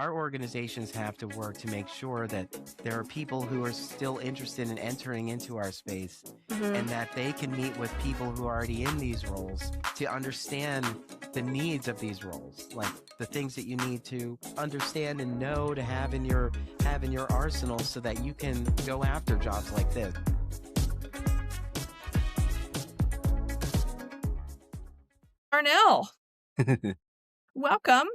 our organizations have to work to make sure that there are people who are still interested in entering into our space Mhm. and that they can meet with people who are already in these roles to understand the needs of these roles, like the things that you need to understand and know to have in your arsenal so that you can go after jobs like this. Darnelle, welcome.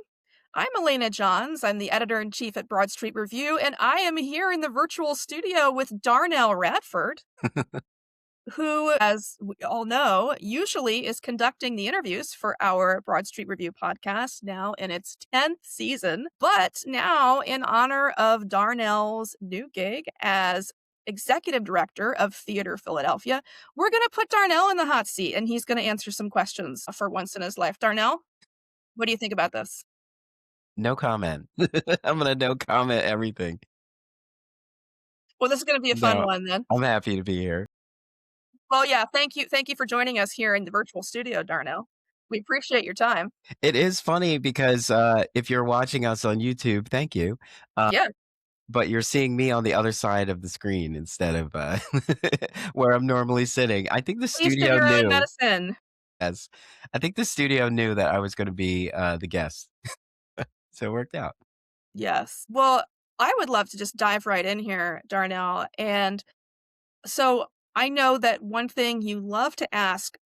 I'm Elena Johns. I'm the editor-in-chief at Broad Street Review, and I am here in the virtual studio with Darnelle Radford, who, as we all know, usually is conducting the interviews for our Broad Street Review podcast, now in its 10th season. But now, in honor of Darnelle's new gig as executive director of Theatre Philadelphia, we're going to put Darnelle in the hot seat, and he's going to answer some questions for once in his life. Darnelle, what do you think about this? No comment. I'm gonna no comment everything. Well, this is going to be a fun No, one then. I'm happy to be here. Well, yeah, thank you. Thank you for joining us here in the virtual studio, Darnelle. We appreciate your time. It is funny because if you're watching us on YouTube, thank you. Uh, Yeah, but you're seeing me on the other side of the screen instead of where I'm normally sitting. I think the please give studio your own knew. medicine. Yes, I think the studio knew that I was going to be the guest, so it worked out. Yes. Well, I would love to just dive right in here, Darnelle. And so I know that one thing you love to ask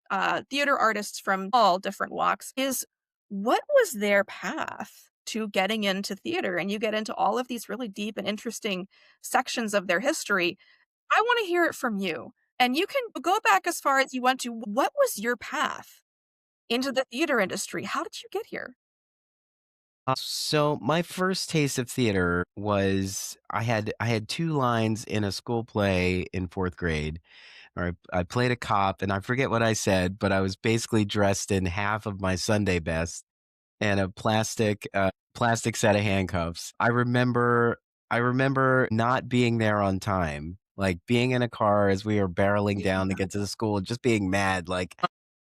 theater artists from all different walks is what was their path to getting into theater? And you get into all of these really deep and interesting sections of their history. I want to hear it from you. And you can go back as far as you want to. What was your path into the theater industry? How did you get here? So my first taste of theater was I had two lines in a school play in fourth grade. Or I played a cop, and I forget what I said, but I was basically dressed in half of my Sunday best and a plastic set of handcuffs. I remember not being there on time, like being in a car as we were barreling down to get to the school, just being mad, like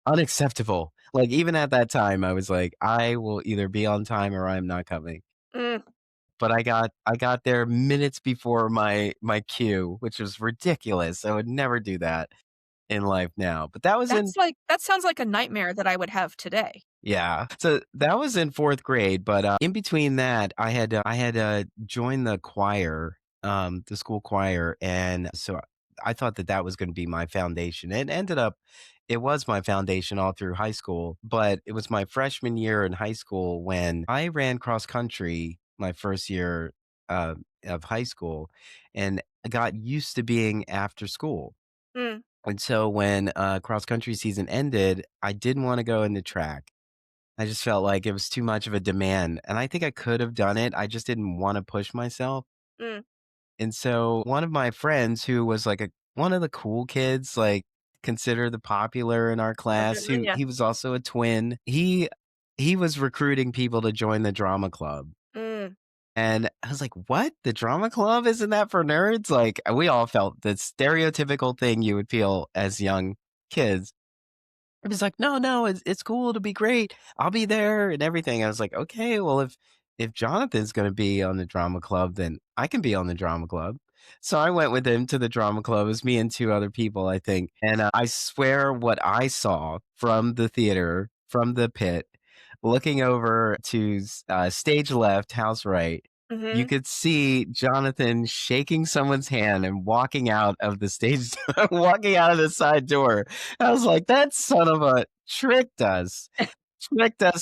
unacceptable. Like even at that time, I was like, I will either be on time or I'm not coming. Mm, But I got there minutes before my cue, which was ridiculous. I would never do that in life now. But that was in that sounds like a nightmare that I would have today. yeah. So that was in fourth grade. But in between that, I had joined the school choir, and so I thought that that was going to be my foundation. It ended up, it was my foundation all through high school. But it was my freshman year in high school when I ran cross country my first year uh, of high school, and I got used to being after school. Mm, And so when cross country season ended, I didn't want to go into track. I just felt like it was too much of a demand, and I think I could have done it. I just didn't want to push myself. mm. And so one of my friends who was like one of the cool kids, like considered the popular in our Okay, class, who yeah. he was also a twin. He was recruiting people to join the drama club. Mm. And I was like, "What? The drama club? Isn't that for nerds?" Like we all felt the stereotypical thing you would feel as young kids. It was like, "No, no, it's cool, it'll be great. I'll be there and everything." I was like, "Okay, well, if Jonathan's gonna be on the drama club, then I can be on the drama club." So I went with him to the drama club. It was me and 2 other people, I think, and, I swear what I saw from the theater, from the pit, looking over to stage left, house right, you Mhm. could see Jonathan shaking someone's hand and walking out of the stage walking out of the side door. I was like, "That son of a tricked us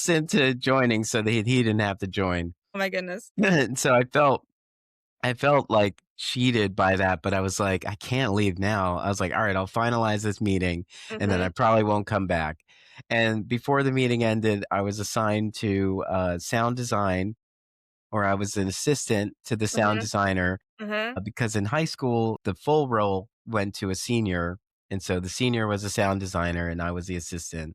into joining so that he didn't have to join." Oh my goodness. And so I felt like cheated by that, but I was like, "I can't leave now." I was like, "All right, I'll finalize this meeting, and then I Mhm. probably won't come back." And before the meeting ended, I was assigned to sound design, or I was an assistant to the sound Mhm. designer Mhm. because in high school, the full role went to a senior. And so the senior was a sound designer and I was the assistant.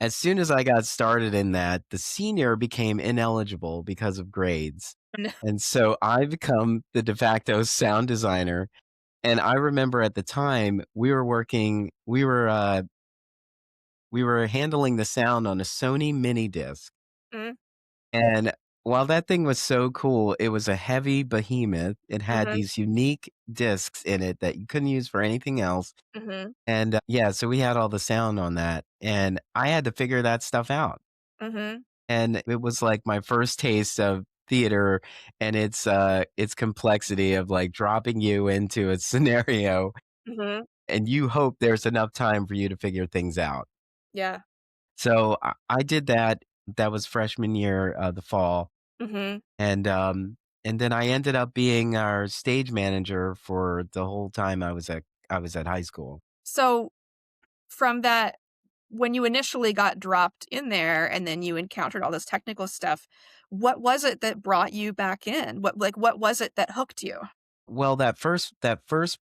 As soon as I got started in that, the senior became ineligible because of grades. And so I become the de facto sound designer. And I remember at the time we were handling the sound on a Sony mini disc. Mm. And while that thing was so cool, it was a heavy behemoth. It had Mhm, these unique discs in it that you couldn't use for anything else. mhm, And, yeah, so we had all the sound on that, and I had to figure that stuff out. mhm, And it was, like, my first taste of theater and its complexity of, like, dropping you into a scenario, mhm. and you hope there's enough time for you to figure things out. Yeah. So, I did that. That was freshman year, the fall, Mhm. and then I ended up being our stage manager for the whole time I was at high school. So, from that when you initially got dropped in there and then you encountered all this technical stuff, what was it that brought you back in? What was it that hooked you? Well, that first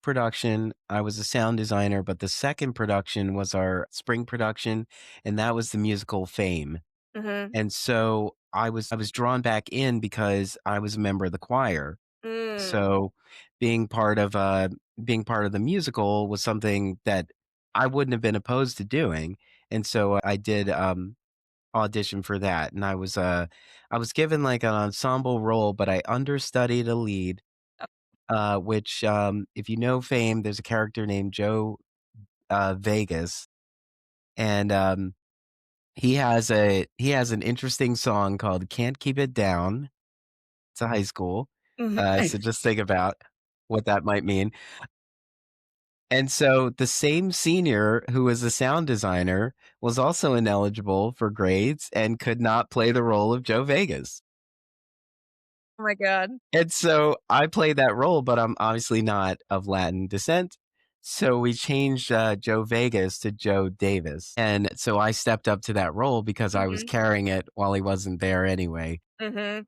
production, I was a sound designer, but the second production was our spring production, and that was the musical Fame. Mhm. And so I was drawn back in because I was a member of the choir. Mm. So being part of the musical was something that I wouldn't have been opposed to doing. And so I did audition for that. And I was given like an ensemble role, but I understudied a lead, which if you know Fame, there's a character named Joe Vegas. And he has an interesting song called "Can't Keep It Down." It's a high school, Mhm. so just think about what that might mean. And so the same senior who was a sound designer was also ineligible for grades and could not play the role of Joe Vegas. Oh my god. And so I played that role, but I'm obviously not of Latin descent. So we changed Joe Vegas to Joe Davis. And so I stepped up to that role because I was Mhm. carrying it while he wasn't there anyway. Mhm.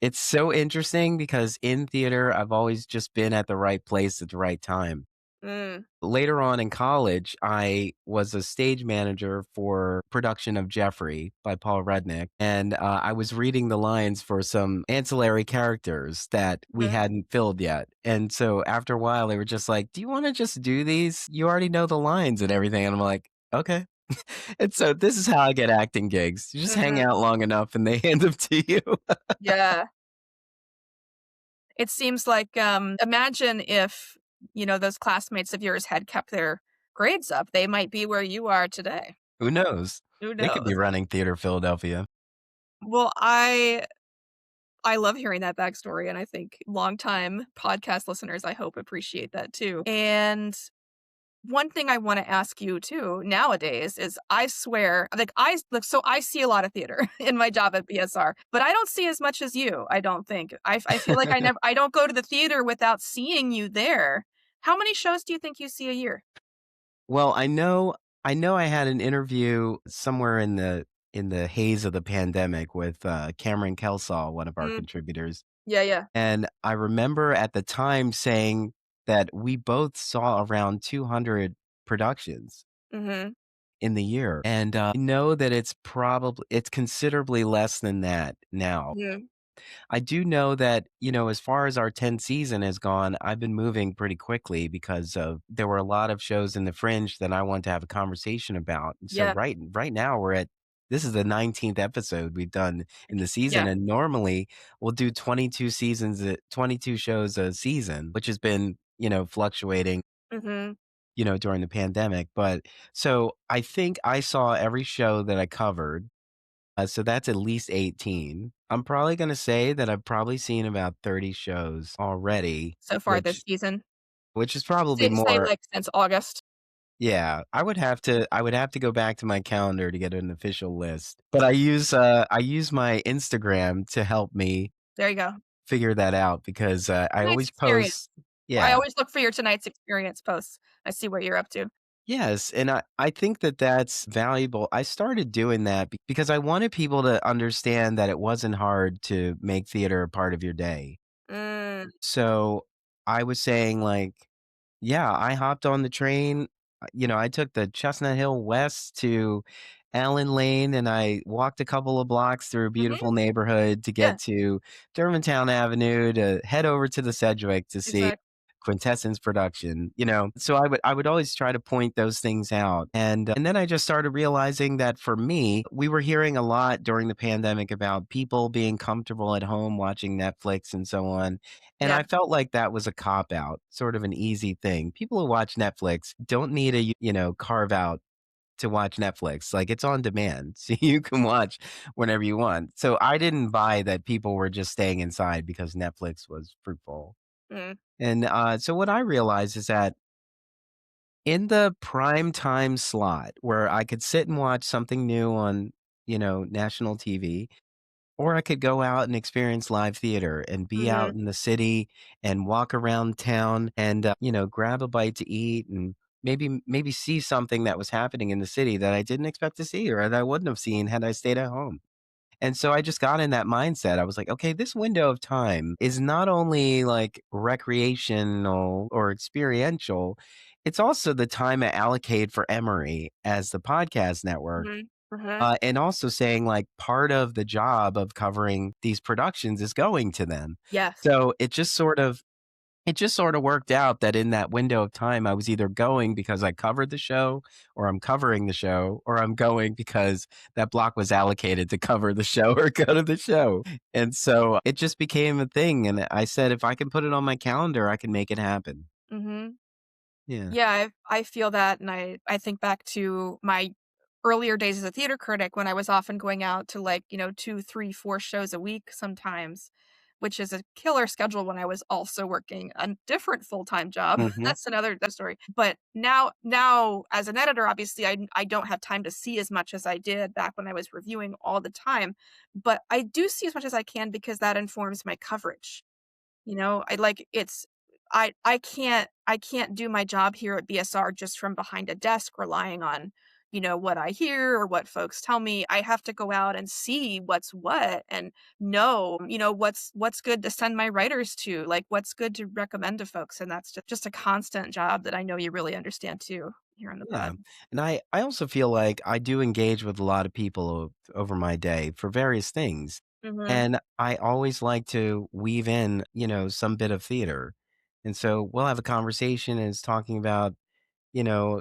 It's so interesting because in theater, I've always just been at the right place at the right time. Mm. Later on in college, I was a stage manager for production of Jeffrey by Paul Rudnick, and I was reading the lines for some ancillary characters that we Mhm. hadn't filled yet. And so after a while, they were just like, "Do you want to just do these? You already know the lines and everything." And I'm like, "Okay." And so this is how I get acting gigs. You just hang Mhm. out long enough, and they hand them to you. Yeah. It seems like, imagine if, those classmates of yours had kept their grades up, they might be where you are today. Who knows? Who They could be knows? running Theater Philadelphia. Well, I love hearing that backstory, and I think longtime podcast listeners, I hope, appreciate that too. And one thing I wanna ask you too nowadays is I swear, so I see a lot of theater in my job at BSR, but I don't see as much as you, I don't think. I feel like I don't go to the theater without seeing you there. How many shows do you think you see a year? Well, I know I had an interview somewhere in the haze of the pandemic with, Cameron Kelsall, one of our Mm, contributors, yeah, yeah. and I remember at the time saying that we both saw around 200 productions Mhm, in the year, and, I know that it's considerably less than that now. mhm, I do know that, as far as our 10th season has gone, I've been moving pretty quickly because there were a lot of shows in the fringe that I wanted to have a conversation about. And so yeah, right now this is the 19th episode we've done in the season. yeah, And normally we'll do 22 shows a season, which has been, fluctuating, mhm. during the pandemic. But so I think I saw every show that I covered, so that's at least 18. I'm probably gonna say that I've probably seen about 30 shows already, So far this season. which is probably Say, more. like, since August. Yeah, I would have to go back to my calendar to get an official list, but I use my Instagram to help me There you go. figure that out because, I Tonight's always experience. post. I Yeah. always look for your tonight's experience posts. I see what you're up to. Yes, and I think that that's valuable. I started doing that because I wanted people to understand that it wasn't hard to make theater a part of your day. Mm, So, I was saying, like, yeah, I hopped on the train, I took the Chestnut Hill West to Allen Lane, and I walked a couple of blocks through a mhm, beautiful neighborhood to yeah, get to Germantown Avenue to head over to the Sedgwick to see exactly. quintessence production, So I would always try to point those things out. And then I just started realizing that for me, we were hearing a lot during the pandemic about people being comfortable at home watching Netflix and so on. And Yeah. I felt like that was a cop out, sort of an easy thing. People who watch Netflix don't need a, carve out to watch Netflix. Like, it's on demand, so you can watch whenever you want. So I didn't buy that people were just staying inside because Netflix was fruitful. Mm. And so what I realized is that in the prime time slot where I could sit and watch something new on, national TV, or I could go out and experience live theater and be out Mhm. in the city and walk around town and, grab a bite to eat and maybe see something that was happening in the city that I didn't expect to see or that I wouldn't have seen had I stayed at home. And so I just got in that mindset. I was like, okay, this window of time is not only like recreational or experiential, it's also the time I allocate for Emory as the podcast network. Mhm. Mhm. And also saying like part of the job of covering these productions is going to them. Yes. So it just sort of worked out that in that window of time, I was either going because I covered the show, or I'm covering the show, or I'm going because that block was allocated to cover the show or go to the show. And so it just became a thing. And I said, if I can put it on my calendar, I can make it happen. Mhm. Yeah. Yeah, I feel that, and I think back to my earlier days as a theater critic when I was often going out to, like, 2, 3, 4 shows a week sometimes, which is a killer schedule when I was also working a different full-time job. Hmm. That's story. But now as an editor, obviously, I don't have time to see as much as I did back when I was reviewing all the time, but I do see as much as I can because that informs my coverage. I like it's I can't do my job here at BSR just from behind a desk relying on, what I hear or what folks tell me. I have to go out and see what's what and know, what's good to send my writers to, like what's good to recommend to folks. And that's just a constant job that I know you really understand too here on the Yeah. pod. And I also feel like I do engage with a lot of people over my day for various things. Mhm. And I always like to weave in, some bit of theater. And so we'll have a conversation and it's talking about,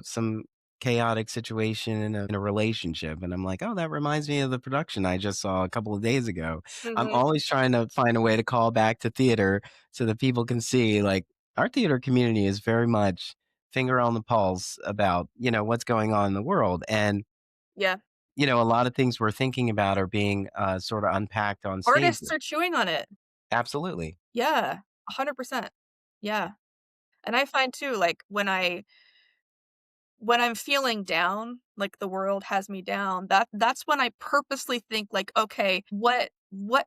some chaotic situation in a relationship. And I'm like, oh, that reminds me of the production I just saw a couple of days ago. I'm Mhm. always trying to find a way to call back to theater so that people can see like our theater community is very much finger on the pulse about, what's going on in the world. And, Yeah. a lot of things we're thinking about are being sort of unpacked on stage. Artists are chewing on it. Absolutely. Yeah. 100%. Yeah. And I find too, like when I'm feeling down, like the world has me down, that's when I purposely think like, "Okay, what,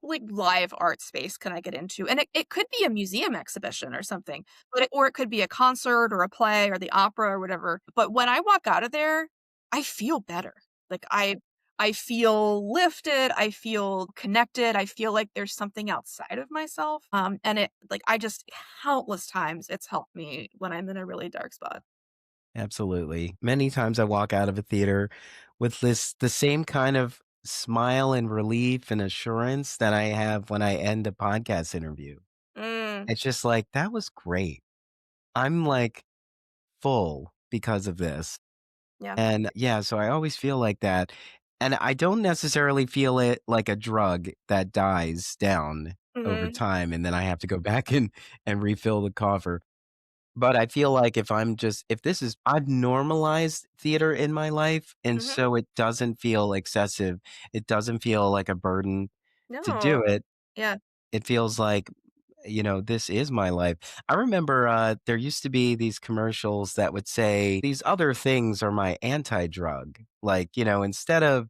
like, live art space can I get into?" And it could be a museum exhibition or something, or it could be a concert or a play or the opera or whatever. But when I walk out of there, I feel better. Like, I feel lifted, I feel connected, I feel like there's something outside of myself, and it like, I just countless times it's helped me when I'm in a really dark spot. Absolutely. Many times I walk out of a theater with the same kind of smile and relief and assurance that I have when I end a podcast interview. Mm, It's just like, that was great. I'm like full because of this. yeah. And yeah, so I always feel like that. And I don't necessarily feel it like a drug that dies down over Mhm, time and then I have to go back and refill the coffer. But I feel like if this is I've normalized theater in my life, and mhm. so it doesn't feel excessive. It doesn't feel like a burden to do No. it. Yeah. It feels like, this is my life. I remember, there used to be these commercials that would say, "These other things are my anti-drug." Like, instead of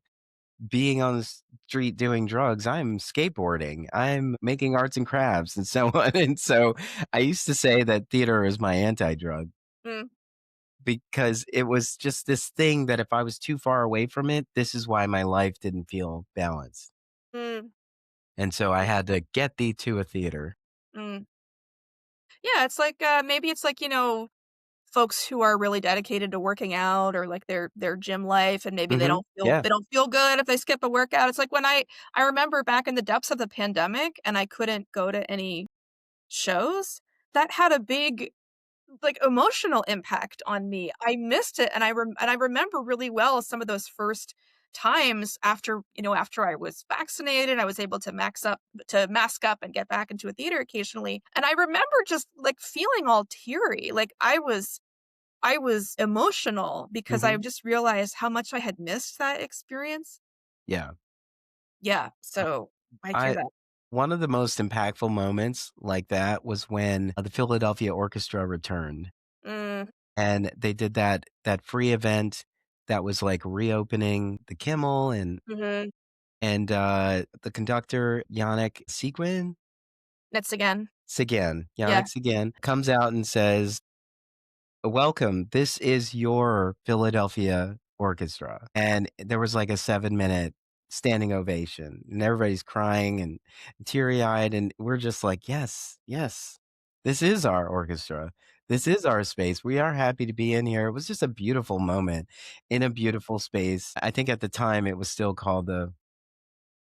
being on the street doing drugs, I'm skateboarding, I'm making arts and crafts, and so on, and so I used to say that theater is my anti-drug Mm, because it was just this thing that if I was too far away from it, this is why my life didn't feel balanced, mm, and so I had to get thee to a theater. mm. Yeah, it's like, maybe it's like, folks who are really dedicated to working out or like their gym life, and maybe they Mhm. don't feel Yeah. they don't feel good if they skip a workout. It's like when I remember back in the depths of the pandemic and I couldn't go to any shows, that had a big like, emotional impact on me. I missed it, and I remember really well some of those first times after, after I was vaccinated, I was able to mask up and get back into a theater occasionally, and I remember just, like, feeling all teary, like, I was emotional because I Mhm. just realized how much I had missed that experience. Yeah. Yeah, so I hear I that. One of the most impactful moments like that was when the Philadelphia Orchestra returned, Mm, and they did that free event that was, like, reopening the Kimmel mhm. and the conductor, That's again. Yannick Yeah, Segan comes out and says, "Welcome, this is your Philadelphia Orchestra." And there was like a 7-minute standing ovation, and everybody's crying and teary-eyed, and we're just like, "Yes, yes, this is our orchestra. This is our space. We are happy to be in here." It was just a beautiful moment in a beautiful space. I think at the time it was still called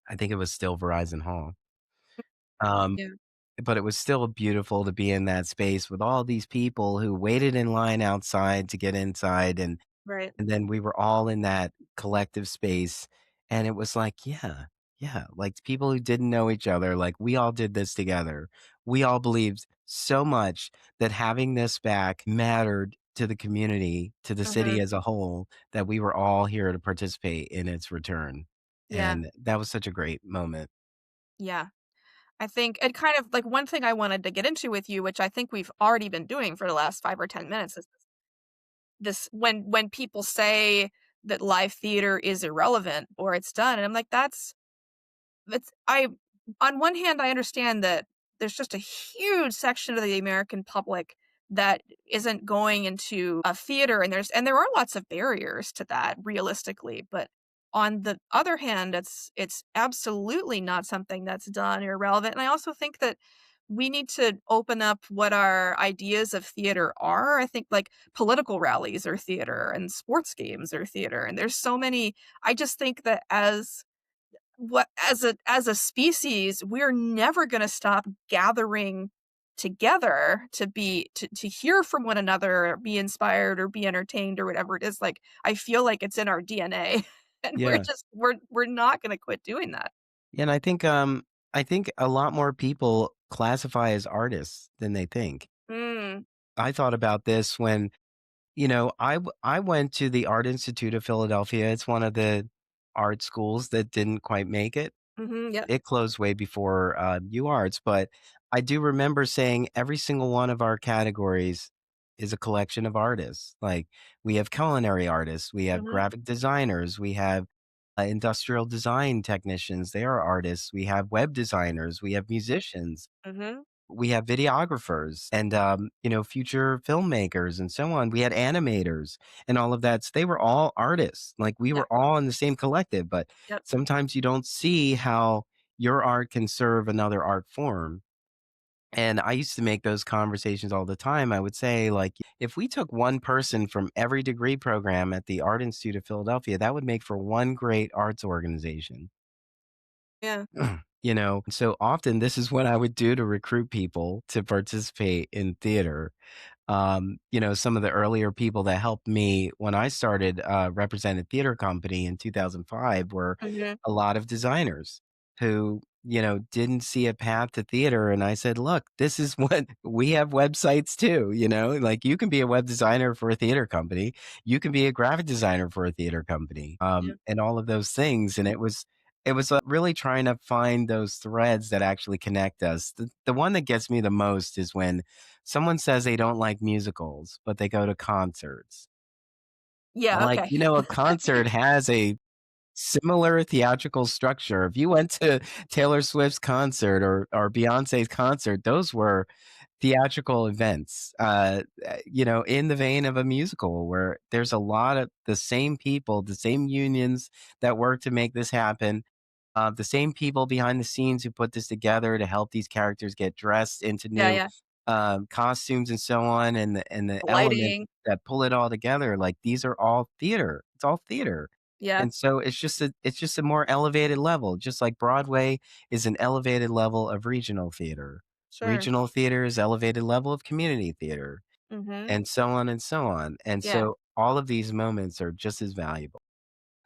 I think it was still Verizon Hall. Um, yeah, but it was still beautiful to be in that space with all these people who waited in line outside to get inside, right. and then we were all in that collective space, and it was like, yeah, yeah, like, people who didn't know each other, like, we all did this together. We all believed so much that having this back mattered to the community, to the city Mhm. as a whole, that we were all here to participate in its return, Yeah, and that was such a great moment. yeah. I think and kind of like one thing I wanted to get into with you, which I think we've already been doing for the last 5 or 10 minutes, is this when people say that live theater is irrelevant or it's done, and I'm like, that's I on one hand, I understand that there's just a huge section of the American public that isn't going into a theater, and there are lots of barriers to that realistically, but on the other hand, it's absolutely not something that's done or irrelevant, and I also think that we need to open up what our ideas of theater are. I think, like, political rallies are theater and sports games are theater, and there's so many I just think that as a species, we're never gonna stop gathering together to hear from one another, or be inspired, or be entertained, or whatever it is, like, I feel like it's in our DNA, and Yeah. we're not gonna quit doing that. Yeah, and I think a lot more people classify as artists than they think. Mm, I thought about this when, I went to the Art Institute of Philadelphia. It's one of the art schools that didn't quite make it. mhm, yep, It closed way before, UArts, but I do remember saying every single one of our categories is a collection of artists. Like, we have culinary artists, we have mhm, graphic designers, we have, industrial design technicians, they are artists, we have web designers, we have musicians, mhm, we have videographers and, future filmmakers and so on. We had animators and all of that. So they were all artists. Like, we yeah, were all in the same collective, but yep, sometimes you don't see how your art can serve another art form. And I used to make those conversations all the time. I would say, like, if we took one person from every degree program at the Art Institute of Philadelphia, that would make for one great arts organization. yeah, So often this is what I would do to recruit people to participate in theater. Some of the earlier people that helped me when I started represented theater company in 2005 were mhm, a lot of designers who, didn't see a path to theater. And I said, look, this is what we have websites too, like, you can be a web designer for a theater company. You can be a graphic designer for a theater company, yeah, and all of those things. And it was really trying to find those threads that actually connect us. The one that gets me the most is when someone says they don't like musicals, but they go to concerts. I'm yeah, like, okay. a concert has a similar theatrical structure. If you went to Taylor Swift's concert or Beyonce's concert, those were theatrical events, in the vein of a musical where there's a lot of the same people, the same unions that work to make this happen, the same people behind the scenes who put this together to help these characters get dressed into Yeah, new yeah, costumes and so on, and the elements lighting, that pull it all together. Like, these are all theater. It's all theater. yeah, And so it's just a more elevated level, just like Broadway is an elevated level of regional theater. sure, Regional theater is elevated level of community theater. Mhm. and so on and so on. And Yeah. so all of these moments are just as valuable.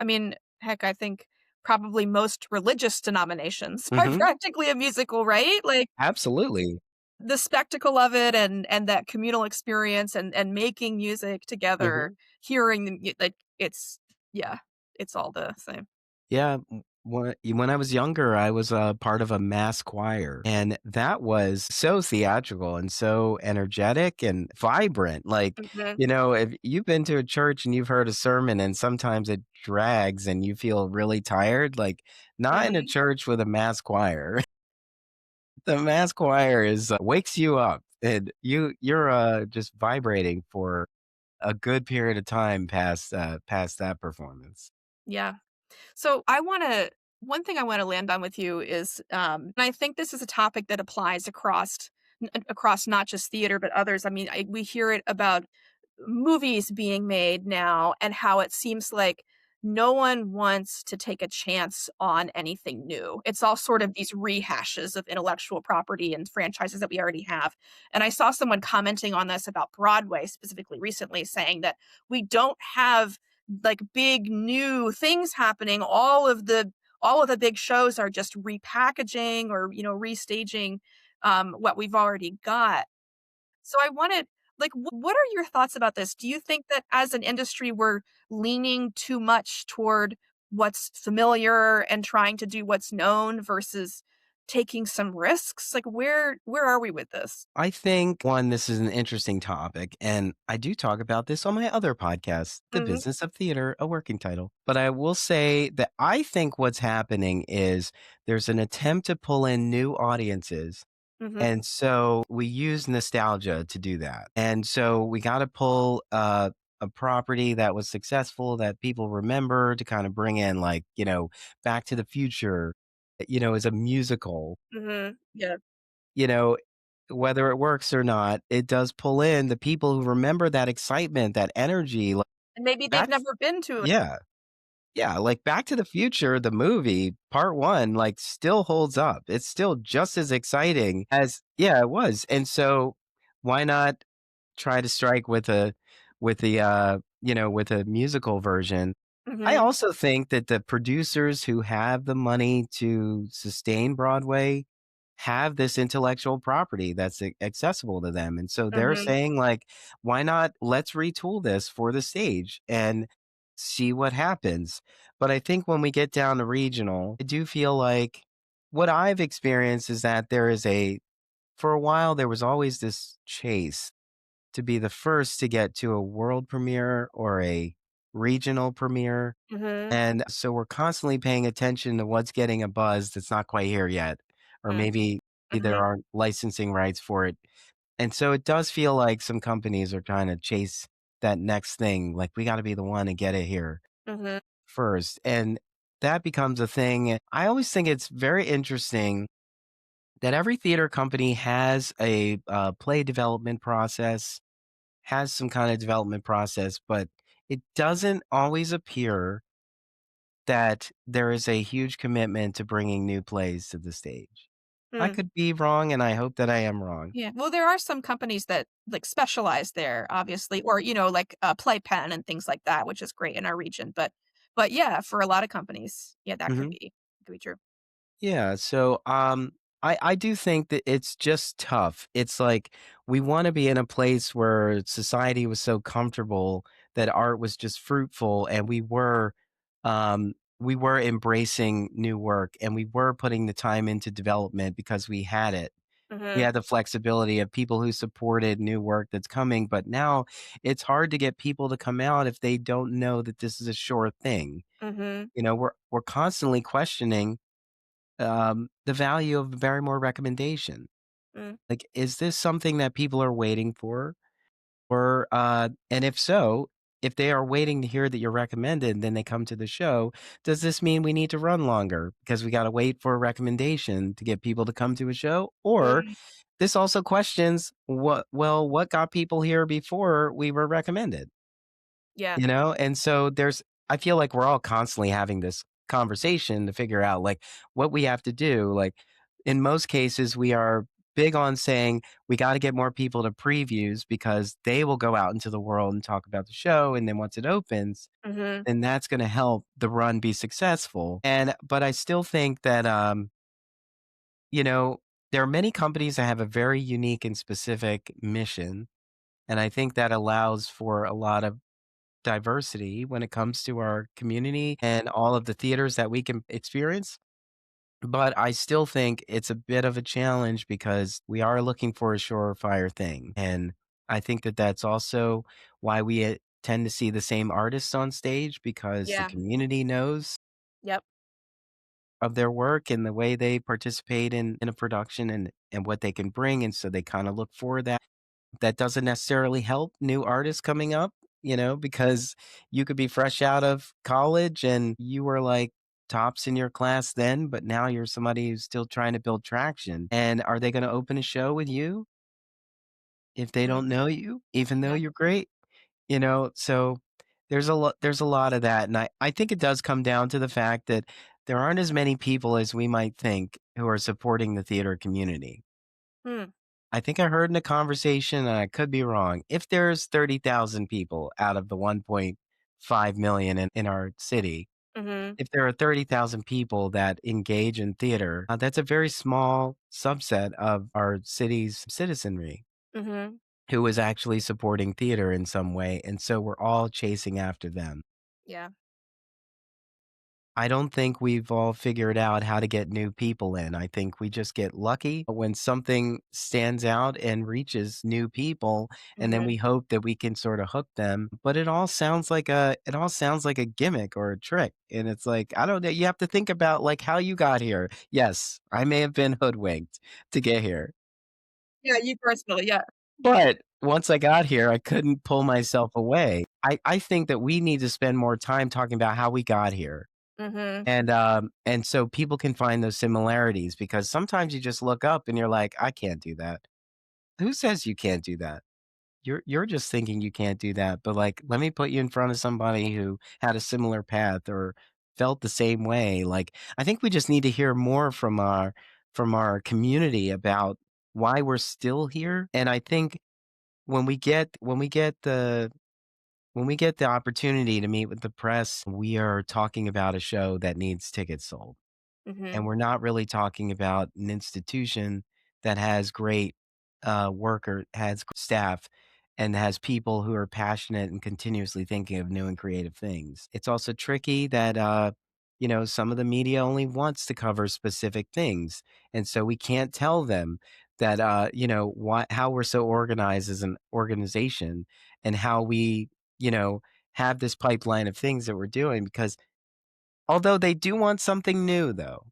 I mean, heck, I think probably most religious denominations are Mhm. practically a musical, right? Like, Absolutely. the spectacle of it and that communal experience and making music together, Mhm. hearing the like, it's yeah, it's all the same. Yeah, when I was younger, I was a part of a mass choir, and that was so theatrical and so energetic and vibrant. Like, Mhm, if you've been to a church and you've heard a sermon and sometimes it drags and you feel really tired, like, not in a mhm. church with a mass choir. The mass choir is wakes you up and you're just vibrating for a good period of time past that performance. Yeah. So I wanna one thing I wanna land on with you is, and I think this is a topic that applies across not just theater, but others. I mean, we hear it about movies being made now and how it seems like no one wants to take a chance on anything new. It's all sort of these rehashes of intellectual property and franchises that we already have. And I saw someone commenting on this about Broadway specifically recently, saying that we don't have like big new things happening. All of the big shows are just repackaging or restaging what we've already got. So I wanted like, what are your thoughts about this? Do you think that as an industry, we're leaning too much toward what's familiar and trying to do what's known versus taking some risks? Like, where are we with this? I think, one, this is an interesting topic, and I do talk about this on my other podcast, The Mhm, Business of Theater, a working title. But I will say that I think what's happening is there's an attempt to pull in new audiences. mhm, And so we use nostalgia to do that. And so we got to pull a property that was successful that people remember to kind of bring in, like, Back to the Future, as a musical. mhm, yeah, you know, Whether it works or not, it does pull in the people who remember that excitement, that energy. Like and maybe they've back, never been to it. yeah, yeah, like Back to the Future, the movie, part one, like still holds up. It's still just as exciting as, yeah, it was. And so why not try to strike with a musical version? I Mhm, also think that the producers who have the money to sustain Broadway have this intellectual property that's accessible to them. And so they're mhm, saying, like, why not let's retool this for the stage and see what happens. But I think when we get down to regional, I do feel like what I've experienced is that for a while, there was always this chase to be the first to get to a world premiere or a regional premiere. mhm, And so we're constantly paying attention to what's getting a buzz that's not quite here yet, or mm, maybe there mhm, aren't licensing rights for it. And so it does feel like some companies are trying to chase that next thing. Like, we got to be the one to get it here mhm, first. And that becomes a thing. I always think it's very interesting that every theater company has a play development process, has some kind of development process, but it doesn't always appear that there is a huge commitment to bringing new plays to the stage. I mm. could be wrong, and I hope that I am wrong. Yeah, well, there are some companies that, like, specialize there, obviously, or, like, Playpen and things like that, which is great in our region, but yeah, for a lot of companies, yeah, that could Mhm. be true. Yeah, so, I do think that it's just tough. It's like we wanna be in a place where society was so comfortable that art was just fruitful, and we were embracing new work, and we were putting the time into development because we had it. We Mhm, had the flexibility of people who supported new work that's coming, but now it's hard to get people to come out if they don't know that this is a sure thing. mhm, We're constantly questioning the value of Barrymore recommendation. mm, Like, is this something that people are waiting for? And if so, if they are waiting to hear that you're recommended, then they come to the show. Does this mean we need to run longer because we got to wait for a recommendation to get people to come to a show? Or mm, this also questions what got people here before we were recommended? yeah, And so I feel like we're all constantly having this conversation to figure out, like, what we have to do. Like, in most cases, we are big on saying we got to get more people to previews because they will go out into the world and talk about the show. And then once it opens, Mhm. then that's going to help the run be successful. But I still think that, you know, there are many companies that have a very unique and specific mission. And I think that allows for a lot of diversity when it comes to our community and all of the theaters that we can experience. But I still think it's a bit of a challenge because we are looking for a surefire thing. And I think that that's also why we tend to see the same artists on stage because the Yeah. community knows Yep. of their work and the way they participate in a production and what they can bring. And so they kind of look for that. That doesn't necessarily help new artists coming up, because you could be fresh out of college and you were like tops in your class then, but now you're somebody who's still trying to build traction. And are they going to open a show with you if they Mm. don't know you, even though Yeah. you're great? So there's a lot of that. And I think it does come down to the fact that there aren't as many people as we might think who are supporting the theater community. Hmm. I think I heard in a conversation, and I could be wrong, if there's 30,000 people out of the 1.5 million in our city, Mhm. if there are 30,000 people that engage in theater, that's a very small subset of our city's citizenry Mhm. who is actually supporting theater in some way. And so we're all chasing after them. Yeah. I don't think we've all figured out how to get new people in. I think we just get lucky when something stands out and reaches new people, and then we Mhm. hope that we can sort of hook them. But it all sounds like a gimmick or a trick. And it's like, I don't know, you have to think about like how you got here. Yes, I may have been hoodwinked to get here. Yeah, you personally, yeah. But once I got here, I couldn't pull myself away. I think that we need to spend more time talking about how we got here Mhm. and so people can find those similarities because sometimes you just look up and you're like, "I can't do that." Who says you can't do that? You're just thinking you can't do that, but, like, let me put you in front of somebody who had a similar path or felt the same way, like, I think we just need to hear more from our community about why we're still here, and I think when we get the opportunity to meet with the press, we are talking about a show that needs tickets sold. And Mhm. we're not really talking about an institution that has great worker has staff and has people who are passionate and continuously thinking of new and creative things. It's also tricky that some of the media only wants to cover specific things, and so we can't tell them that how we're so organized as an organization and how we you know have this pipeline of things that we're doing because although they do want something new though,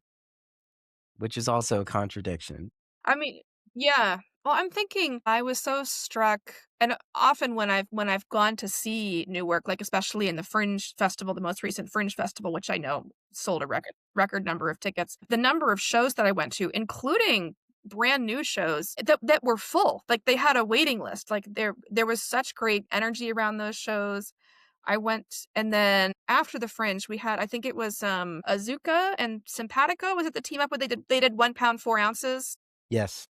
which is also a contradiction. I mean, yeah. Well, I'm thinking I was so struck, and often when I've gone to see new work, like especially in the Fringe Festival, the most recent Fringe Festival, which I know sold a record number of tickets, the number of shows that I went to, including brand new shows that were full, like they had a waiting list. Like there was such great energy around those shows. I went, and then after the Fringe, we had, I think it was Azuka and Simpatico. Was it the team up where they did 1 pound 4 ounces Yes.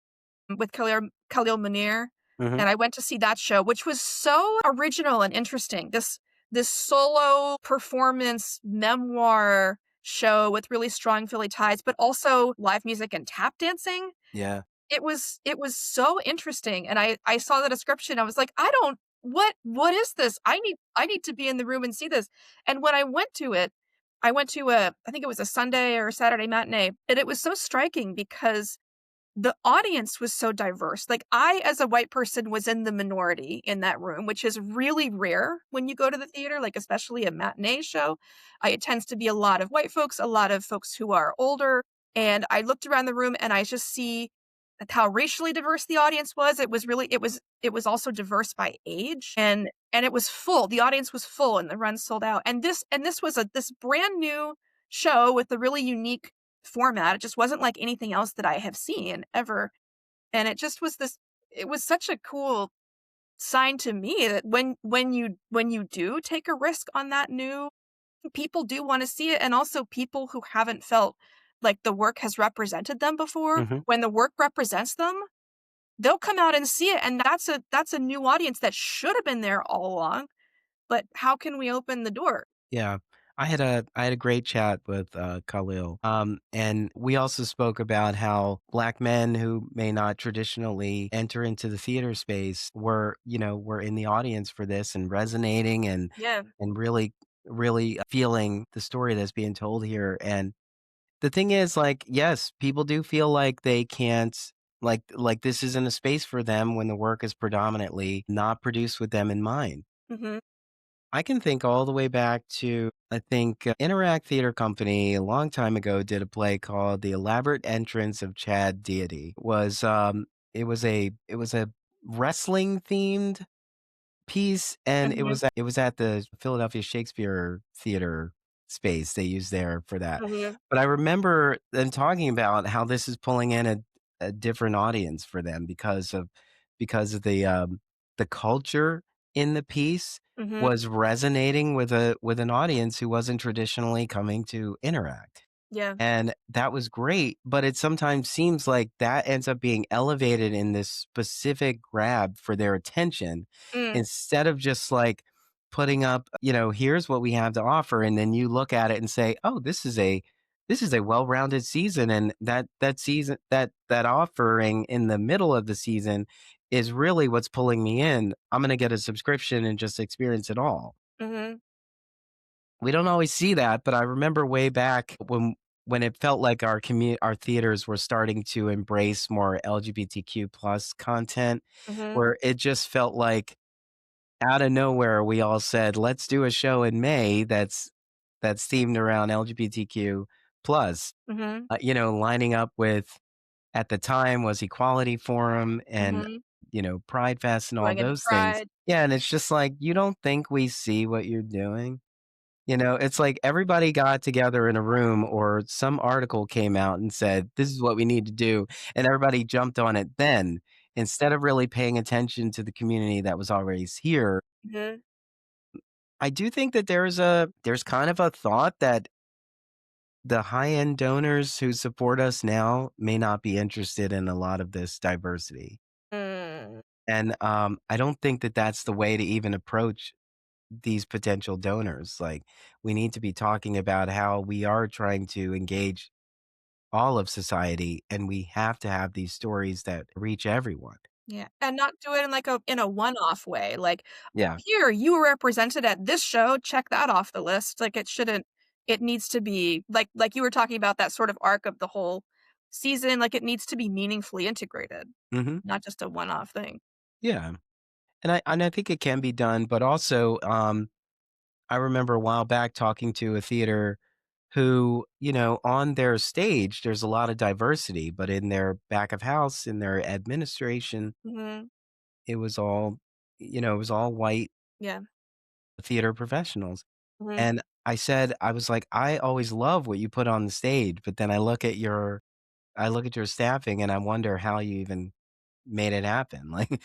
with Khalil Munir, Mhm. and I went to see that show, which was so original and interesting. This solo performance memoir show with really strong Philly ties, but also live music and tap dancing. Yeah. It was so interesting, and I saw the description, I was like, "I don't what is this? I need to be in the room and see this." And when I went to it, I went to I think it was a Sunday or a Saturday matinee, and it was so striking because the audience was so diverse. Like, I, as a white person, was in the minority in that room, which is really rare when you go to the theater, like, especially a matinee show. It tends to be a lot of white folks, a lot of folks who are older, and I looked around the room and I just see how racially diverse the audience was. It was also diverse by age, and it was full. The audience was full and the run sold out. And this was this brand new show with a really unique format. It just wasn't like anything else that I have seen ever. And it was such a cool sign to me that when you do take a risk on that new, people do want to see it, and also people who haven't felt like the work has represented them before, Mhm. when the work represents them, they'll come out and see it, and that's a new audience that should have been there all along, but how can we open the door? Yeah. I had a great chat with, Khalil, and we also spoke about how Black men who may not traditionally enter into the theater space were in the audience for this and resonating Yeah. and really feeling the story that's being told here, and the thing is, like, yes, people do feel like they can't like this isn't a space for them when the work is predominantly not produced with them in mind. Mhm. I can think all the way back to, I think, Interact Theater Company a long time ago did a play called The Elaborate Entrance of Chad Deity. It was a wrestling themed piece, and Mhm. it was at the Philadelphia Shakespeare Theater space they used there for that. Mhm. But I remember them talking about how this is pulling in a different audience for them because of the culture in the piece Mhm. was resonating with an audience who wasn't traditionally coming to Interact. Yeah. And that was great, but it sometimes seems like that ends up being elevated in this specific grab for their attention Mm. instead of just like putting up, here's what we have to offer. And then you look at it and say, oh, this is a well-rounded season. And that season, that offering in the middle of the season is really what's pulling me in. I'm gonna get a subscription and just experience it all. Mhm. We don't always see that, but I remember way back when it felt like our theaters were starting to embrace more LGBTQ plus content, Mhm. where it just felt like out of nowhere we all said, "Let's do a show in May that's themed around LGBTQ plus." Mhm. Lining up with at the time was Equality Forum and Mhm. Pride Fest and all Going into those things. Pride. Yeah, and it's just like, you don't think we see what you're doing? It's like everybody got together in a room or some article came out and said, "This is what we need to do," and everybody jumped on it then, instead of really paying attention to the community that was already here. Mhm. I do think that there's kind of a thought that the high-end donors who support us now may not be interested in a lot of this diversity, Mm. and, I don't think that that's the way to even approach these potential donors. Like, we need to be talking about how we are trying to engage all of society, and we have to have these stories that reach everyone. Yeah, and not do it in like a one-off way, like, Yeah. "Here, you were represented at this show, check that off the list." Like, it needs to be like you were talking about that sort of arc of the whole season, like, it needs to be meaningfully integrated, Mhm. not just a one-off thing. Yeah. And I think it can be done, but also, I remember a while back talking to a theater who, on their stage, there's a lot of diversity, but in their back of house, in their administration, Mhm. it was all, it was all white Yeah. theater professionals. Mhm. And I was like, "I always love what you put on the stage, but then I look at your staffing and I wonder how you even made it happen." Like,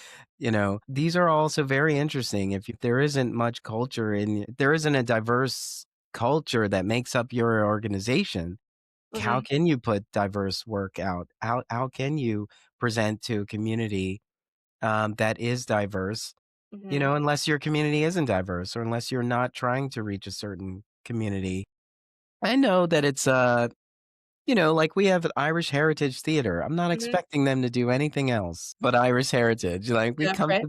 these are also very interesting. If there isn't much culture there isn't a diverse culture that makes up your organization, how Mhm. can you put diverse work out? How can you present to a community, that is diverse, Mhm. unless your community isn't diverse or unless you're not trying to reach a certain community. I know that it's, like we have Irish Heritage Theater. I'm not Mhm. expecting them to do anything else but Irish Heritage. Like, Yeah, right?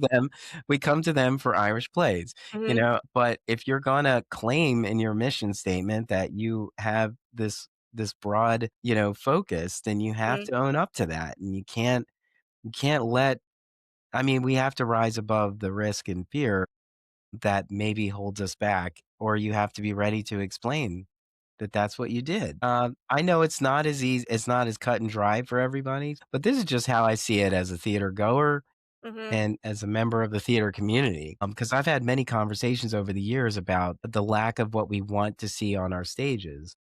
we come to them for Irish plays, Mhm. but if you're gonna claim in your mission statement that you have this broad, focus, then you have Mhm. to own up to that, and you can't let I mean, we have to rise above the risk and fear that maybe holds us back, or you have to be ready to explain that that's what you did. I know it's not as cut and dry for everybody, but this is just how I see it as a theater goer Mhm. and as a member of the theater community. Because I've had many conversations over the years about the lack of what we want to see on our stages.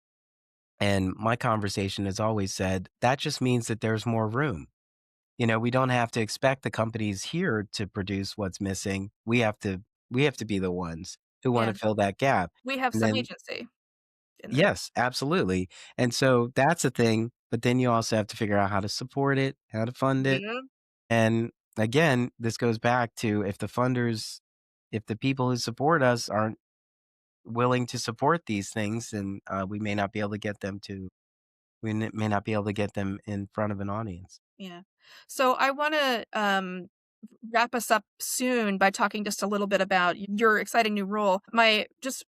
And my conversation has always said that just means that there's more room. We don't have to expect the companies here to produce what's missing. We have to be the ones who want Yeah. to fill that gap. We have And some then agency in that. yes, absolutely. And so that's a thing, but then you also have to figure out how to support it, how to fund it, Mhm. And again, this goes back to if the people who support us aren't willing to support these things, then we may not be able to get them to may not be able to get them in front of an audience. Yeah. So I want to wrap us up soon by talking just a little bit about your exciting new role. My just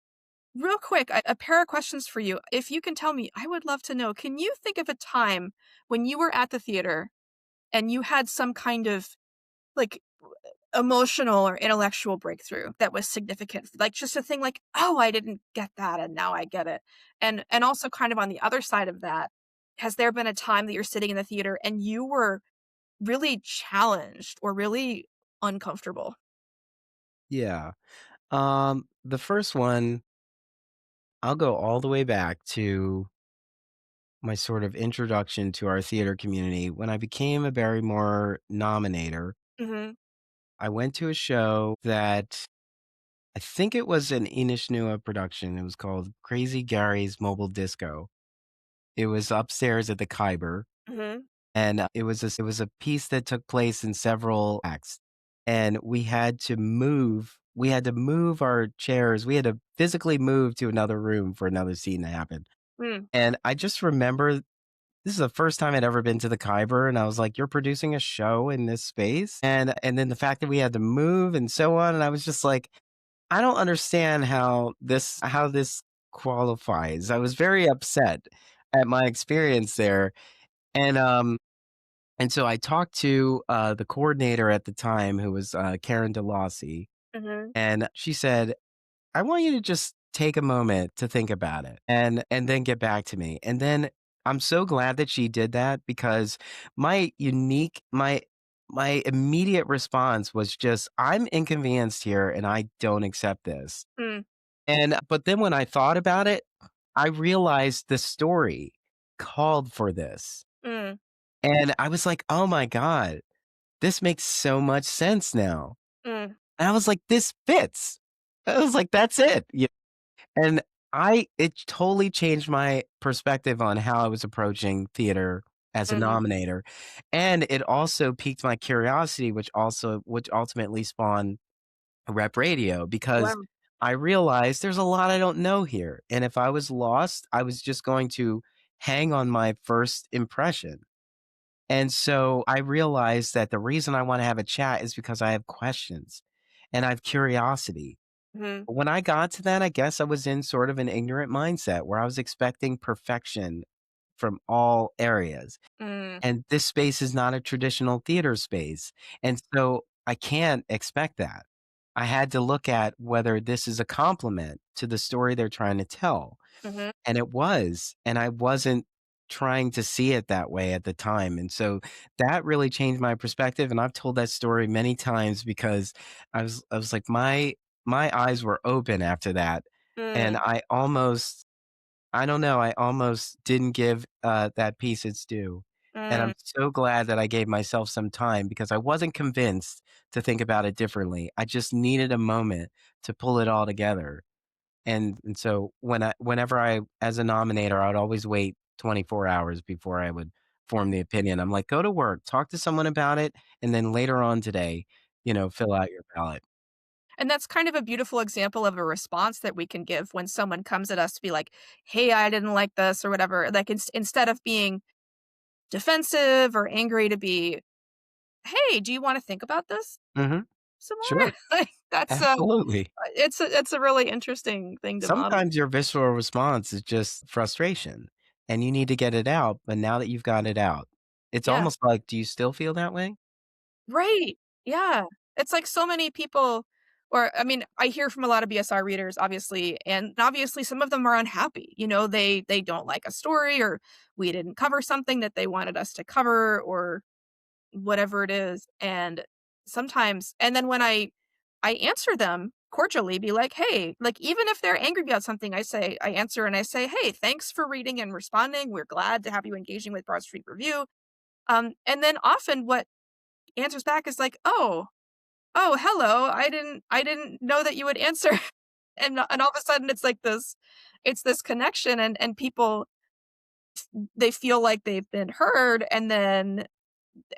real quick, a pair of questions for you. If you can tell me, I would love to know. Can you think of a time when you were at the theater and you had some kind of like emotional or intellectual breakthrough that was significant? Like just a thing like, oh, I didn't get that and now I get it. And also kind of on the other side of that, has there been a time that you're sitting in the theater and you were really challenged or really uncomfortable? Yeah. The first one, I'll go all the way back to my sort of introduction to our theater community. When I became a Barrymore nominator, Mhm. I went to a show that I think it was an Enish Nua production. It was called Crazy Gary's Mobile Disco. It was upstairs at the Khyber, Mhm. and it was a piece that took place in several acts, and we had to move our chairs. We had to physically move to another room for another scene to happen. Mm. And I just remember this is the first time I'd ever been to the Khyber, and I was like, "You're producing a show in this space?" And then the fact that we had to move and so on, and I was just like, "I don't understand how this qualifies." I was very upset at my experience there, and, um, and so I talked to, the coordinator at the time, who was, Karen DeLossie, Mhm. and she said, I want you to just take a moment to think about it and then get back to me. And then I'm so glad that she did that because my unique my immediate response was just I'm inconvenienced here and I don't accept this. Mm. And but then when I thought about it, I realized the story called for this. Mm. And I was like, "Oh my god, this makes so much sense now." Mm. And I was like, "This fits." I was like, "That's it." And it totally changed my perspective on how I was approaching theater as a Mhm. nominator, and it also piqued my curiosity, which ultimately spawned Rep Radio, because Wow. I realized there's a lot I don't know here, and if I was lost, I was just going to hang on my first impression, and so I realized that the reason I wanna have a chat is because I have questions, and I have curiosity. Mhm. When I got to that, I guess I was in sort of an ignorant mindset where I was expecting perfection from all areas. Mm. And this space is not a traditional theater space. And so I can't expect that. I had to look at whether this is a compliment to the story they're trying to tell. Mhm. And it was, and I wasn't trying to see it that way at the time, and so that really changed my perspective, and I've told that story many times because I was like, my eyes were open after that, and Mm. I don't know, I almost didn't give, that piece its due, and Mm. I'm so glad that I gave myself some time because I wasn't convinced to think about it differently. I just needed a moment to pull it all together. And so whenever I as a nominator, I would always wait 24 hours before I would form the opinion. I'm like, "Go to work, talk to someone about it, and then later on today, fill out your ballot." And that's kind of a beautiful example of a response that we can give when someone comes at us to be like, "Hey, I didn't like this," or whatever. Like instead of being defensive or angry, to be, "Hey, do you want to think about this Mhm. some more?" Sure. Like that's Absolutely. it's a really interesting thing to model. Sometimes your visceral response is just frustration, and you need to get it out, but now that you've got it out, it's Yeah. almost like, do you still feel that way? Right. Yeah. It's like so many people, or I mean, I hear from a lot of BSR readers, obviously, and obviously some of them are unhappy. They don't like a story, or we didn't cover something that they wanted us to cover, or whatever it is. And sometimes, and then when I answer them cordially, be like, "Hey," like even if they're angry about something, I answer and I say, "Hey, thanks for reading and responding. We're glad to have you engaging with Broad Street Review." And then often what answers back is like, "Oh, hello. I didn't know that you would answer." And all of a sudden it's this connection, and people, they feel like they've been heard, and then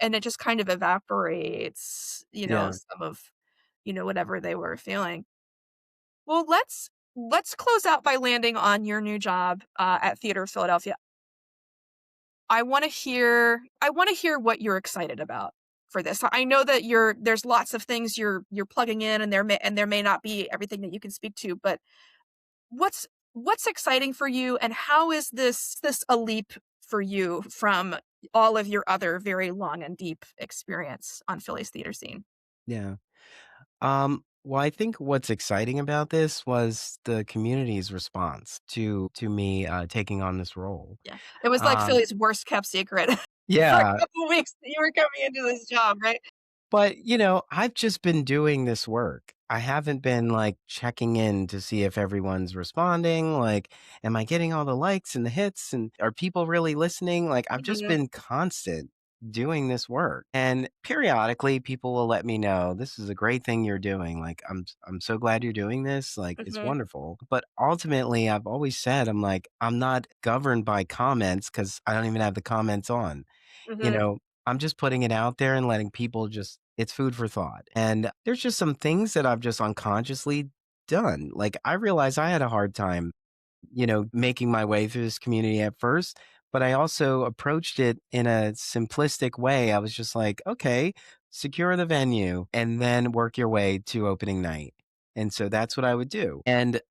and it just kind of evaporates, Yeah. some of, whatever they were feeling. Well, let's close out by landing on your new job, at Theater Philadelphia. I wanna hear what you're excited about for this. I know that there's lots of things you're plugging in, and there may not be everything that you can speak to, but what's exciting for you, and how is this a leap for you from all of your other very long and deep experience on Philly's theater scene? Yeah. Well, I think what's exciting about this was the community's response to me, taking on this role. Yeah. It was like Um, Philly's worst kept secret for a yeah, couple weeks that you were coming into this job, right? but, I've just been doing this work. I haven't been, like, checking in to see if everyone's responding, like, am I getting all the likes and the hits, and are people really listening? Like, I've just Mhm, been constant doing this work, and periodically, people will let me know, "This is a great thing you're doing," like, I'm so glad you're doing this," like, "It's mhm, wonderful," but ultimately, I've always said, I'm like, "I'm not governed by comments because I don't even have the comments on," you mhm. know? I'm just putting it out there and letting people just it's food for thought. And there's just some things that I've just unconsciously done. Like I realized I had a hard time, making my way through this community at first, but I also approached it in a simplistic way. I was just like, okay, secure the venue and then work your way to opening night. And so that's what I would do. And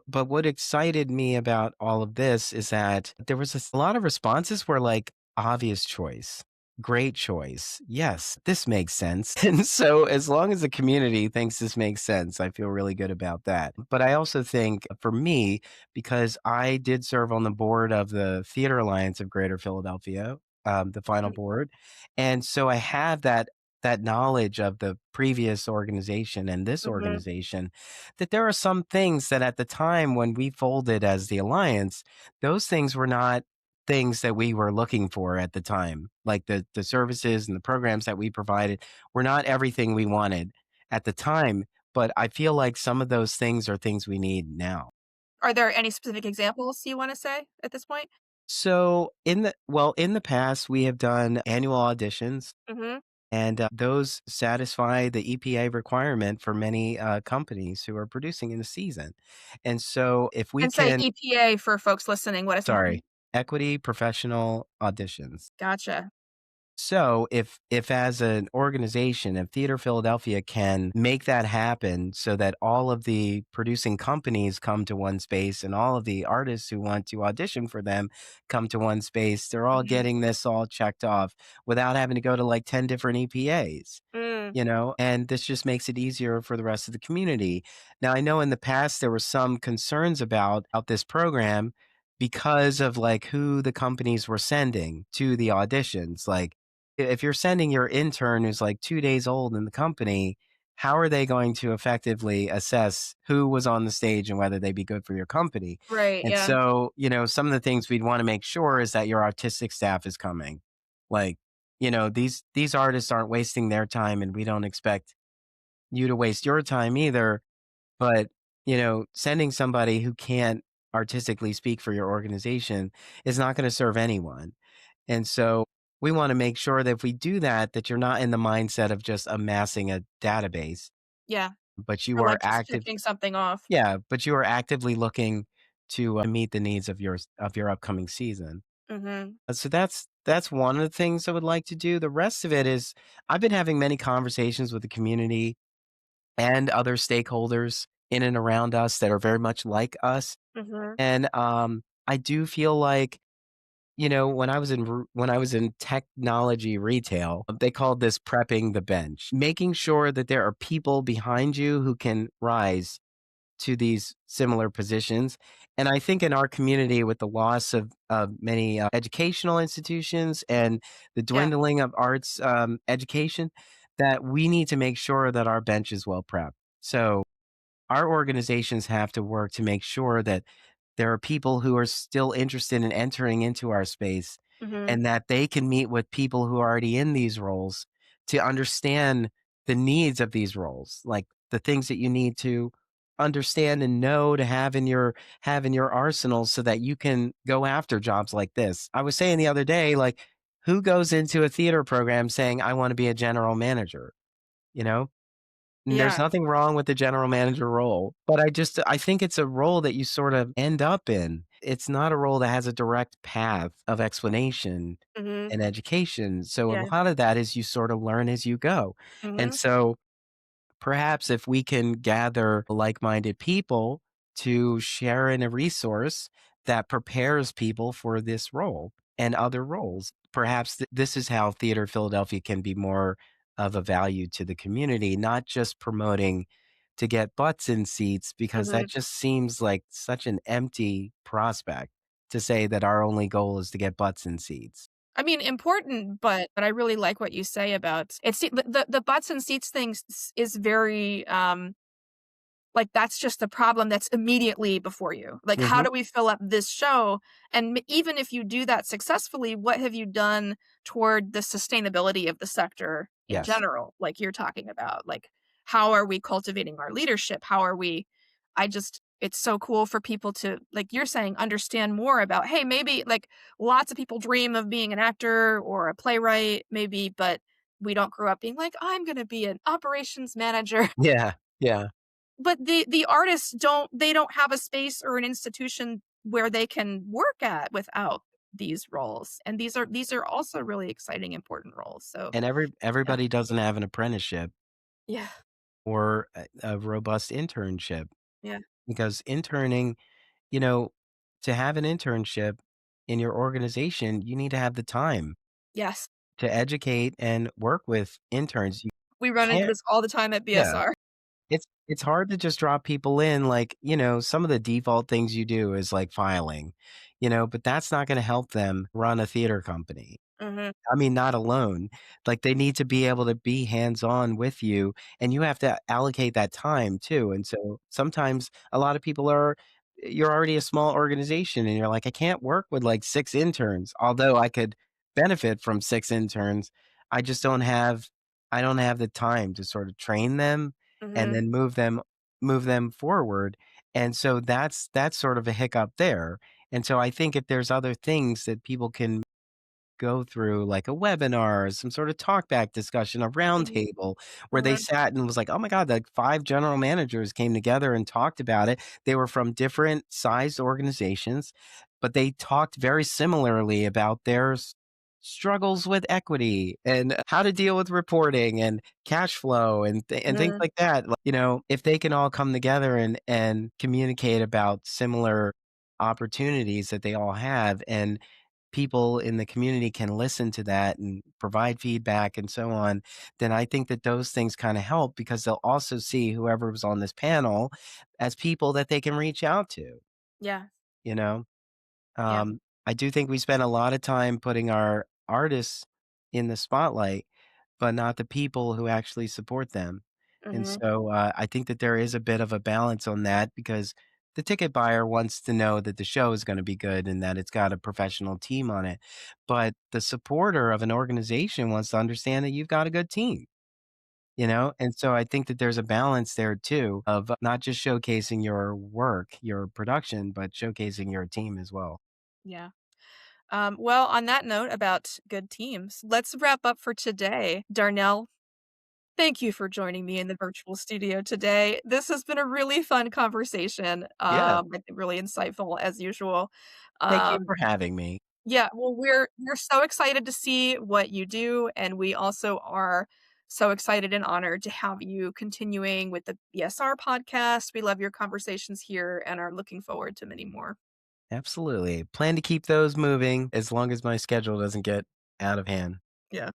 but what excited me about all of this is that there was a lot of responses were like, "Obvious choice. Great choice. Yes, this makes sense." And so as long as the community thinks this makes sense, I feel really good about that. But I also think for me, because I did serve on the board of the Theater Alliance of Greater Philadelphia, the final Mhm, board, and so I have that knowledge of the previous organization and this mhm. organization, that there are some things that at the time when we folded as the alliance, those things were not things that we were looking for at the time. Like the services and the programs that we provided were not everything we wanted at the time, but I feel like some of those things are things we need now. Are there any specific examples you wanna say at this point? So in the past we have done annual auditions. Mhm. And those satisfy the EPA requirement for many companies who are producing in the season. And so, if we And say can, EPA for folks listening, what does that mean? sorry, equity professional auditions. Gotcha. So, if as an organization, if Theater Philadelphia can make that happen, so that all of the producing companies come to one space and all of the artists who want to audition for them come to one space, they're all Mhm. getting this all checked off without having to go to like 10 different EPAs. Mm. And this just makes it easier for the rest of the community. Now, I know in the past there were some concerns about this program because of like who the companies were sending to the auditions. Like, if you're sending your intern who's like 2 days old in the company, how are they going to effectively assess who was on the stage and whether they'd be good for your company? Right, And yeah. so, some of the things we'd want to make sure is that your artistic staff is coming. Like, these artists aren't wasting their time, and we don't expect you to waste your time either. But, sending somebody who can't artistically speak for your organization is not going to serve anyone. And so we want to make sure that if we do that, that you're not in the mindset of just amassing a database, Yeah. but you Or, are like, just active. checking something off. Yeah, but you are actively looking to meet the needs of your upcoming season. Mhm. So that's one of the things I would like to do. The rest of it is I've been having many conversations with the community and other stakeholders in and around us that are very much like us. Mhm. And I do feel like, when I was in technology retail, they called this prepping the bench, making sure that there are people behind you who can rise to these similar positions. And I think in our community, with the loss of many educational institutions and the Yeah. dwindling of arts education, that we need to make sure that our bench is well prepped. So our organizations have to work to make sure that there are people who are still interested in entering into our space Mhm. and that they can meet with people who are already in these roles to understand the needs of these roles, like the things that you need to understand and know to have in your arsenal so that you can go after jobs like this. I was saying the other day, like Who goes into a theater program saying, "I wanna be a general manager," you know? And there's Yeah. nothing wrong with the general manager role, but I think it's a role that you sort of end up in. It's not a role that has a direct path of explanation Mhm. and education, so a Yeah. lot of that is you sort of learn as you go, and Mhm. so perhaps if we can gather like-minded people to share in a resource that prepares people for this role and other roles, perhaps this is how Theater Philadelphia can be more of a value to the community, not just promoting to get butts in seats, because that Mhm. just seems like such an empty prospect to say that our only goal is to get butts in seats. I mean, important, but I really like what you say about it's the butts and seats thing is very, like, that's just the problem that's immediately before you. Like, how Mhm. do we fill up this show? And even if you do that successfully, what have you done toward the sustainability of the sector in Yes. general? Like you're talking about, like, how are we cultivating our leadership? How are we it's so cool for people to, like you're saying, understand more about, hey, maybe like lots of people dream of being an actor or a playwright, maybe, but we don't grow up being like, I'm going to be an operations manager. Yeah, yeah. But the artists don't have a space or an institution where they can work at without these roles, and these are also really exciting, important roles, so And yeah. everybody doesn't have an apprenticeship Yeah, or a robust internship, yeah, because interning, you know, to have an internship in your organization, you need to have the time yes. to educate and work with interns. You We run into can't. this all the time at Yeah. BSR. It's hard to just drop people in, like, some of the default things you do is like filing, but that's not gonna help them run a theater company. Mhm, I mean, not alone. Like, they need to be able to be hands-on with you, and you have to allocate that time too, and so sometimes a lot of people are you're already a small organization, and you're like, "I can't work with, like, 6 interns, although I could benefit from 6 interns. I just don't have the time to sort of train them and mhm, then move them forward," and so that's sort of a hiccup there, and so I think if there's other things that people can go through like a webinar, some sort of talk back discussion, a mhm, roundtable where they mhm, sat and was like, "Oh my god, like 5 general managers came together and talked about it." They were from different sized organizations, but they talked very similarly about their struggles with equity and how to deal with reporting and cash flow and things mhm, like that. Like, if they can all come together and communicate about similar opportunities that they all have, and people in the community can listen to that and provide feedback and so on, then I think that those things kind of help because they'll also see whoever was on this panel as people that they can reach out to, yeah, you know? yeah, I do think we spend a lot of time putting our artists in the spotlight, but not the people who actually support them. And mhm, so I think that there is a bit of a balance on that because the ticket buyer wants to know that the show is going to be good and that it's got a professional team on it. But the supporter of an organization wants to understand that you've got a good team. And so I think that there's a balance there too of not just showcasing your work, your production, but showcasing your team as well. yeah. Well, on that note about good teams, let's wrap up for today. Darnell, thank you for joining me in the virtual studio today. This has been a really fun conversation, Yeah. I think really insightful as usual. Thank you Um, for having me. yeah, well, we're so excited to see what you do, and we also are so excited and honored to have you continuing with the BSR podcast. We love your conversations here and are looking forward to many more. Absolutely. Plan to keep those moving as long as my schedule doesn't get out of hand. Yeah.